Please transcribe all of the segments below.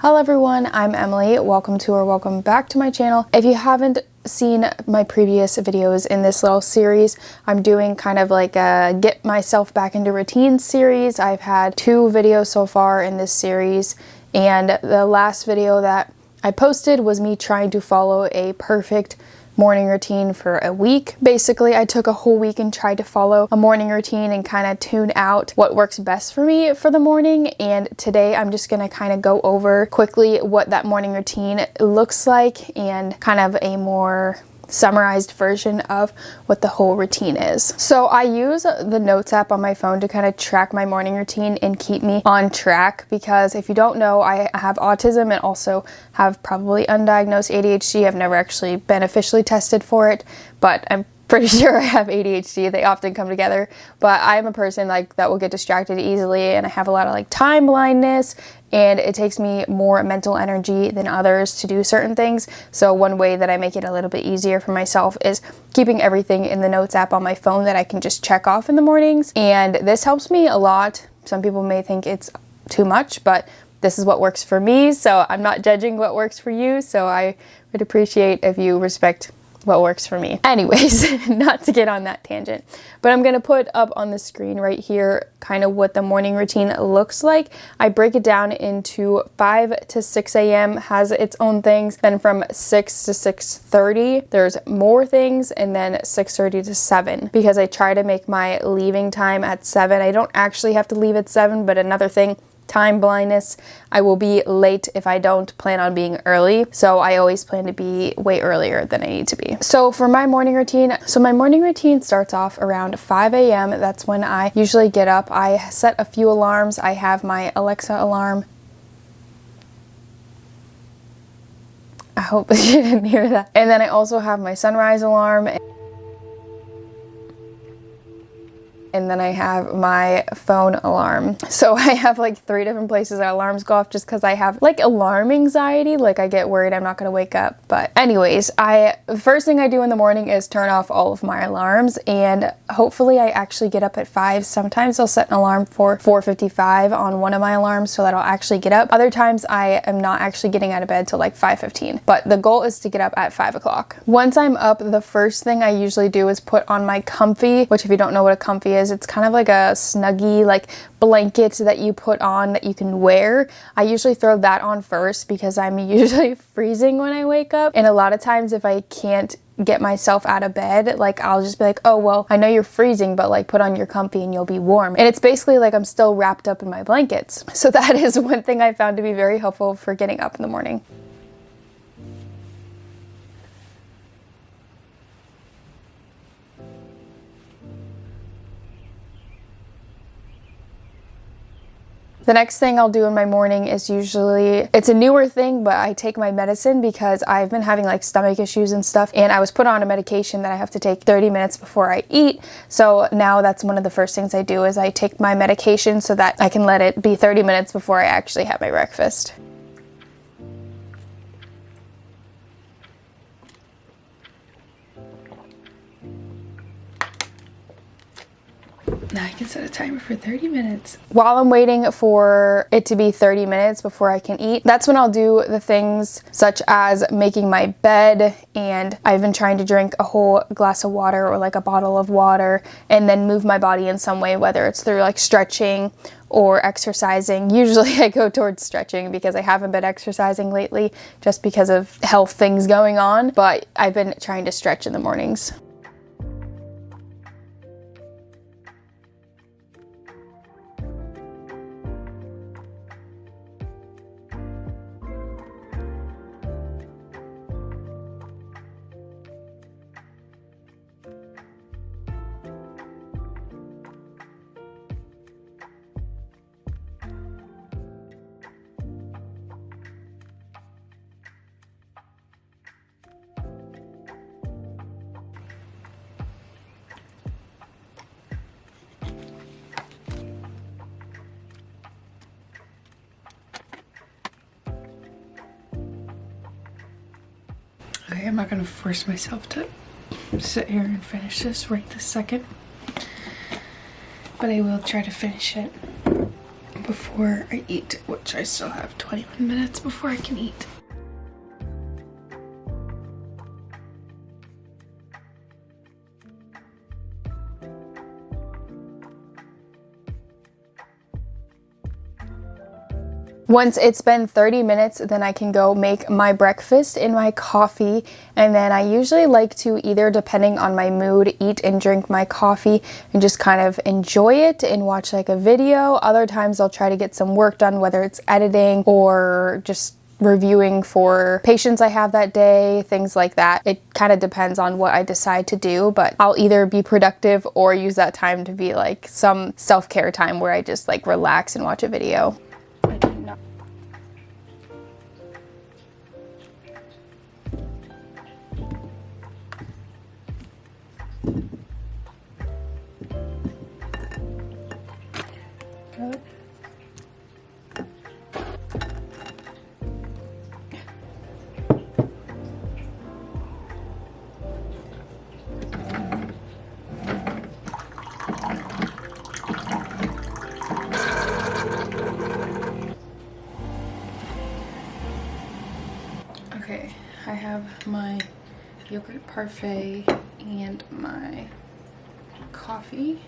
Hello everyone, I'm Emily. Welcome back to my channel. If you haven't seen my previous videos in this little series, I'm doing kind of like a get myself back into routine series. I've had 2 videos so far in this series, and the last video that I posted was me trying to follow a perfect morning routine for a week. Basically, I took a whole week and tried to follow a morning routine and kind of tune out what works best for me for the morning. And today I'm just gonna kind of go over quickly what that morning routine looks like and kind of a more summarized version of what the whole routine is. So I use the Notes app on my phone to kind of track my morning routine and keep me on track, because if you don't know, I have autism and also have probably undiagnosed ADHD. I've never actually been officially tested for it, but I'm pretty sure I have ADHD. They often come together, but I'm a person like that will get distracted easily, and I have a lot of like time blindness, and it takes me more mental energy than others to do certain things. So one way that I make it a little bit easier for myself is keeping everything in the Notes app on my phone that I can just check off in the mornings, and this helps me a lot. Some people may think it's too much, but this is what works for me, so I'm not judging what works for you, so I would appreciate if you respect what works for me. Anyways, not to get on that tangent, but I'm gonna put up on the screen right here kind of what the morning routine looks like. I break it down into 5 to 6 a.m. has its own things, then from 6 to 6:30 there's more things, and then 6:30 to 7, because I try to make my leaving time at 7. I don't actually have to leave at 7, but another thing, time blindness, I will be late if I don't plan on being early, so I always plan to be way earlier than I need to be. So for my morning routine, my morning routine starts off around 5 a.m. That's when I usually get up. I set a few alarms. I have my Alexa alarm. I hope you didn't hear that. And then I also have my sunrise alarm. And then I have my phone alarm. So I have like 3 different places that alarms go off, just because I have like alarm anxiety. Like I get worried I'm not gonna wake up. But anyways, the first thing I do in the morning is turn off all of my alarms, and hopefully I actually get up at 5. Sometimes I'll set an alarm for 4:55 on one of my alarms so that I'll actually get up. Other times I am not actually getting out of bed till like 5:15. But the goal is to get up at 5 o'clock. Once I'm up, the first thing I usually do is put on my comfy, which if you don't know what a comfy is, it's kind of like a snuggie like blanket that you put on that you can wear. I usually throw that on first because I'm usually freezing when I wake up, and a lot of times if I can't get myself out of bed, like I'll just be like, oh well, I know you're freezing, but like put on your comfy and you'll be warm. And it's basically like I'm still wrapped up in my blankets. So that is one thing I found to be very helpful for getting up in the morning. The next thing I'll do in my morning is usually, it's a newer thing, but I take my medicine because I've been having like stomach issues and stuff, and I was put on a medication that I have to take 30 minutes before I eat. So now that's one of the first things I do, is I take my medication so that I can let it be 30 minutes before I actually have my breakfast. Now I can set a timer for 30 minutes. While I'm waiting for it to be 30 minutes before I can eat, that's when I'll do the things such as making my bed, and I've been trying to drink a whole glass of water or like a bottle of water, and then move my body in some way, whether it's through like stretching or exercising. Usually I go towards stretching because I haven't been exercising lately just because of health things going on, but I've been trying to stretch in the mornings. Okay, I'm not gonna force myself to sit here and finish this right this second, but I will try to finish it before before I eat, which I still have 21 minutes before I can eat. Once it's been 30 minutes, then I can go make my breakfast and my coffee. And then I usually like to either, depending on my mood, eat and drink my coffee and just kind of enjoy it and watch like a video. Other times I'll try to get some work done, whether it's editing or just reviewing for patients I have that day, things like that. It kind of depends on what I decide to do, but I'll either be productive or use that time to be like some self-care time where I just like relax and watch a video. Good. Okay, I have my yogurt parfait and my coffee.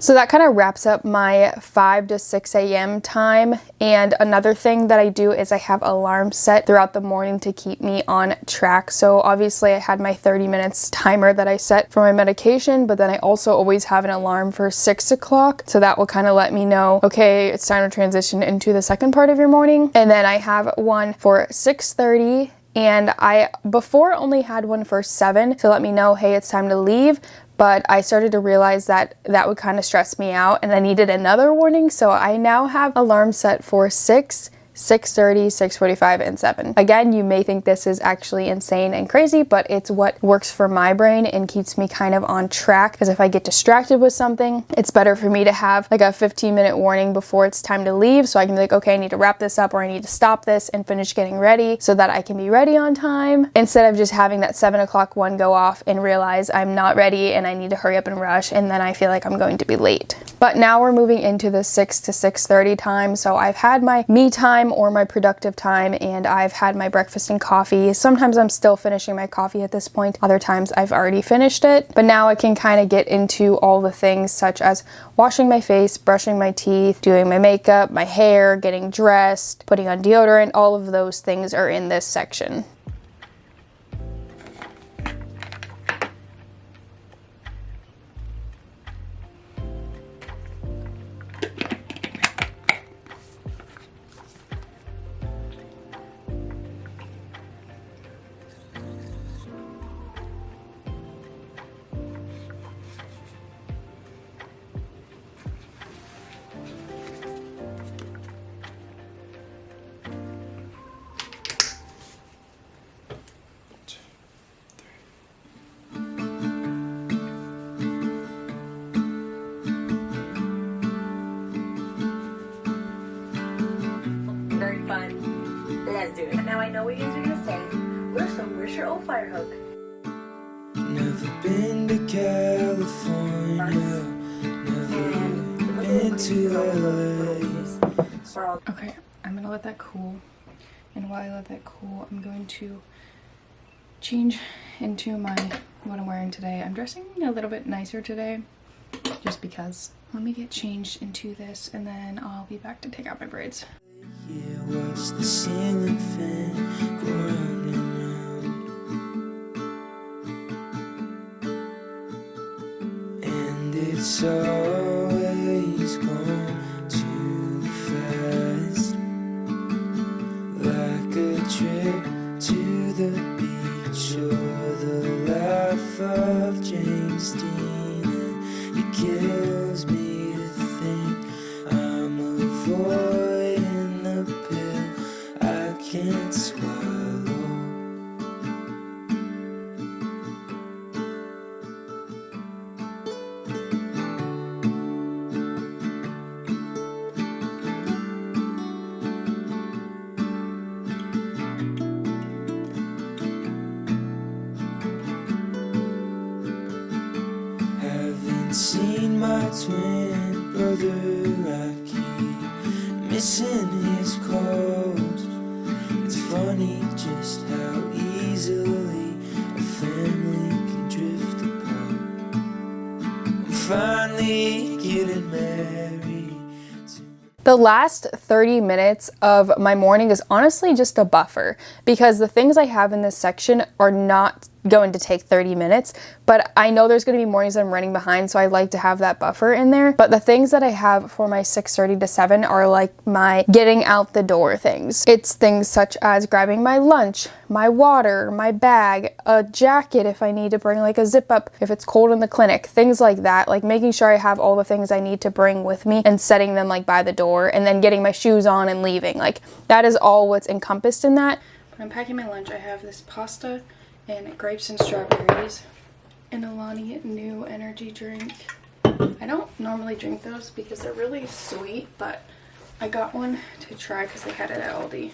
So that kind of wraps up my 5 to 6 a.m. time. And another thing that I do is I have alarms set throughout the morning to keep me on track. So obviously I had my 30 minutes timer that I set for my medication, but then I also always have an alarm for 6 o'clock. So that will kind of let me know, okay, it's time to transition into the second part of your morning. And then I have one for 6:30. And I before only had one for 7 to let me know, hey, it's time to leave. But I started to realize that that would kind of stress me out and I needed another warning. So I now have alarms set for 6, 6:30, 6:45, and 7. Again, you may think this is actually insane and crazy, but it's what works for my brain and keeps me kind of on track. Because if I get distracted with something, it's better for me to have like a 15-minute warning before it's time to leave. So I can be like, okay, I need to wrap this up or I need to stop this and finish getting ready so that I can be ready on time. Instead of just having that 7 o'clock one go off and realize I'm not ready and I need to hurry up and rush. And then I feel like I'm going to be late. But now we're moving into the 6 to 6:30 time. So I've had my me time or my productive time and I've had my breakfast and coffee. Sometimes I'm still finishing my coffee at this point. Other times I've already finished it. But now I can kind of get into all the things such as washing my face, brushing my teeth, doing my makeup, my hair, getting dressed, putting on deodorant. All of those things are in this section. Very fun. Let's do it. And now I know what you guys are gonna say. Where's your old fire hook? Never been to California, never been to LA. Okay, I'm gonna let that cool. And while I let that cool, I'm going to change into what I'm wearing today. I'm dressing a little bit nicer today, just because. Let me get changed into this and then I'll be back to take out my braids. Yeah, watch the ceiling fan go round and round, and it's always gone too fast, like a trip to the beach or the life of James Dean. And it kills me to think I'm avoiding the pill I can't swallow. haven't seen my twin brother. I keep missing his calls. It's funny just how easily a family can drift apart. I'm finally getting married. The last 30 minutes of my morning is honestly just a buffer because the things I have in this section are not going to take 30 minutes, but I know there's going to be mornings I'm running behind, so I like to have that buffer in there. But the things that I have for my 6:30 to 7 are like my getting out the door things. It's things such as grabbing my lunch, my water, my bag, a jacket if I need to bring like a zip up if it's cold in the clinic, things like that, like making sure I have all the things I need to bring with me and setting them like by the door and then getting my shoes on and leaving. Like that is all what's encompassed in that. When I'm packing my lunch, I have this pasta and grapes and strawberries and Alani new energy drink. I don't normally drink those because they're really sweet, but I got one to try because they had it at Aldi.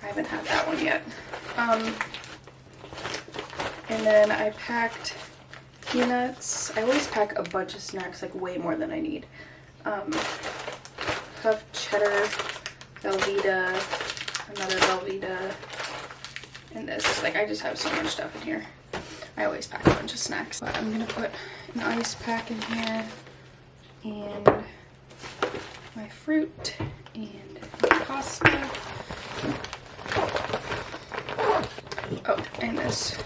I haven't had that one yet. And then I packed peanuts. I always pack a bunch of snacks, like way more than I need. Puff cheddar, Velveeta, another Velveeta, and this. Like, I just have so much stuff in here. I always pack a bunch of snacks. But I'm gonna put an ice pack in here, and my fruit, and my pasta. Oh, and this.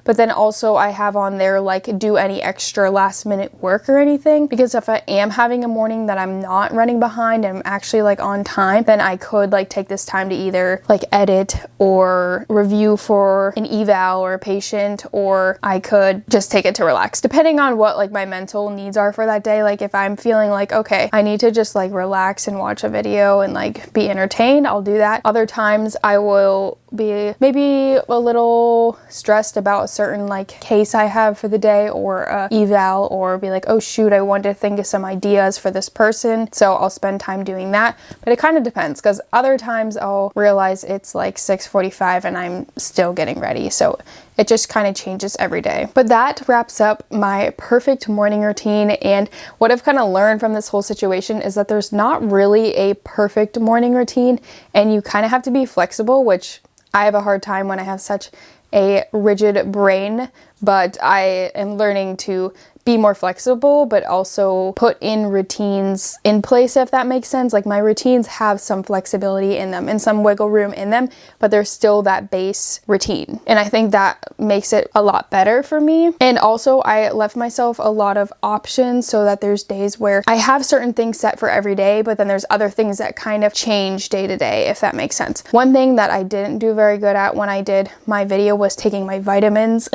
But then also I have on there like do any extra last minute work or anything, because if I am having a morning that I'm not running behind and I'm actually like on time, then I could like take this time to either like edit or review for an eval or a patient, or I could just take it to relax depending on what like my mental needs are for that day. Like if I'm feeling like, okay, I need to just like relax and watch a video and like be entertained, I'll do that. Other times I will be maybe a little stressed about a certain like case I have for the day or a eval, or be like, oh shoot, I want to think of some ideas for this person, so I'll spend time doing that. But it kind of depends, because other times I'll realize it's like 6:45 and I'm still getting ready, so it just kind of changes every day. But that wraps up my perfect morning routine, and what I've kind of learned from this whole situation is that there's not really a perfect morning routine, and you kind of have to be flexible, which I have a hard time when I have such a rigid brain, but I am learning to be more flexible, but also put in routines in place, if that makes sense. Like my routines have some flexibility in them and some wiggle room in them, but there's still that base routine. And I think that makes it a lot better for me. And also I left myself a lot of options so that there's days where I have certain things set for every day, but then there's other things that kind of change day to day, if that makes sense. One thing that I didn't do very good at when I did my video was taking my vitamins.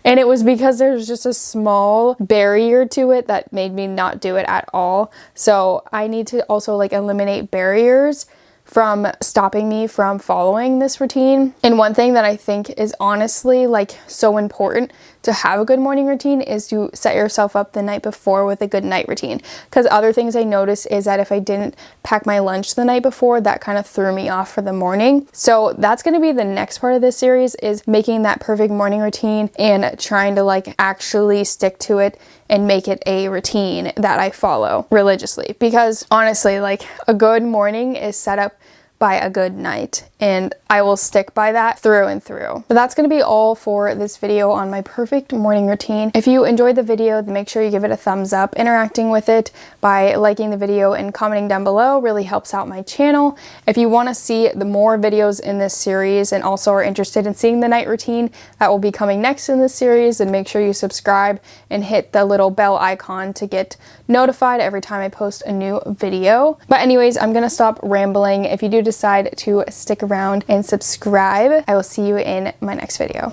And it was because there was just a small barrier to it that made me not do it at all. So I need to also like eliminate barriers from stopping me from following this routine. And one thing that I think is honestly like so important to have a good morning routine is to set yourself up the night before with a good night routine. Because other things I noticed is that if I didn't pack my lunch the night before, that kind of threw me off for the morning. So that's going to be the next part of this series, is making that perfect morning routine and trying to like actually stick to it and make it a routine that I follow religiously. Because honestly, like a good morning is set up by a good night, and I will stick by that through and through. But that's going to be all for this video on my perfect morning routine. If you enjoyed the video, then make sure you give it a thumbs up. Interacting with it by liking the video and commenting down below really helps out my channel. If you want to see the more videos in this series and also are interested in seeing the night routine that will be coming next in this series, then make sure you subscribe and hit the little bell icon to get notified every time I post a new video. But anyways, I'm gonna stop rambling. If you do decide to stick around and subscribe, I will see you in my next video.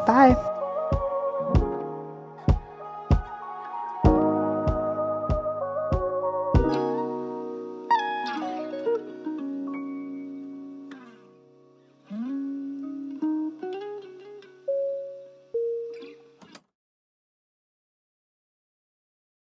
Bye.